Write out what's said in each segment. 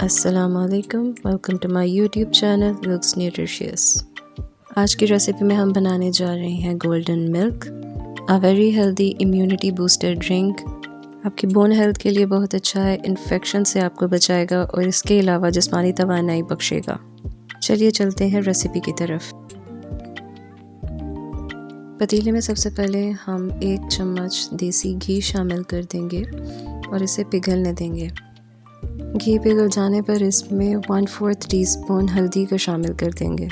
अस्सलामुअलैकुम, welcome to my YouTube channel looks nutritious. आज की रेसिपी में हम बनाने जा रहे हैं golden milk, a very healthy immunity booster drink. आपकी बोन हेल्थ के लिए बहुत अच्छा है, इन्फेक्शन से आपको बचाएगा और इसके अलावा जिस्मानी तवानाई बख्शेगा। चलिए चलते हैं रेसिपी की तरफ। पतीले में सबसे पहले हम 1 चम्मच देसी घी शामिल कर देंगे और इसे पिघलने देंगे। घी पिघल जाने पर इसमें 1/4 टीस्पून हल्दी को शामिल कर देंगे।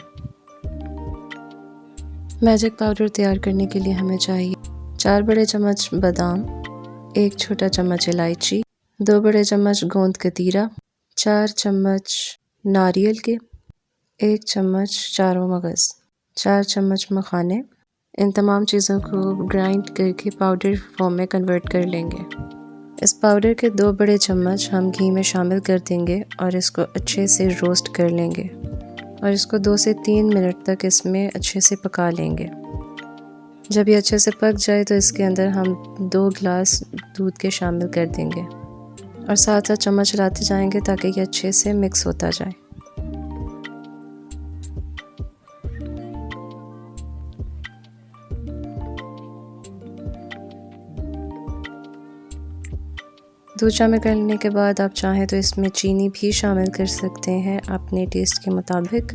मैजिक पाउडर तैयार करने के लिए हमें चाहिए 4 बड़े चम्मच बादाम, 1 छोटा चम्मच इलायची, 2 बड़े चम्मच गोंद कतीरा, 4 चम्मच नारियल के, 1 चम्मच चारों मगज़, 4 चम्मच मखाने। इन तमाम चीज़ों को ग्राइंड करके पाउडर फॉर्म में कन्वर्ट कर लेंगे। इस पाउडर के 2 बड़े चम्मच हम घी में शामिल कर देंगे और इसको अच्छे से रोस्ट कर लेंगे और इसको 2 से 3 मिनट तक इसमें अच्छे से पका लेंगे। जब ये अच्छे से पक जाए तो इसके अंदर हम 2 गिलास दूध के शामिल कर देंगे और साथ साथ चम्मच चलाते जाएंगे ताकि ये अच्छे से मिक्स होता जाए। दूध शामिल करने के बाद आप चाहें तो इसमें चीनी भी शामिल कर सकते हैं अपने टेस्ट के मुताबिक।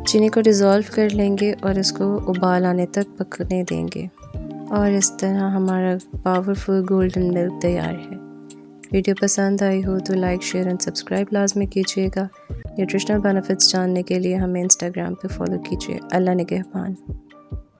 चीनी को डिज़ोल्व कर लेंगे और इसको उबाल आने तक पकने देंगे और इस तरह हमारा पावरफुल गोल्डन मिल्क तैयार है। वीडियो पसंद आई हो तो लाइक, शेयर एंड सब्सक्राइब लाजमी कीजिएगा। न्यूट्रिशनल बेनिफिट्स जानने के लिए हमें इंस्टाग्राम पे फॉलो कीजिए। अल्लाह निगहबान।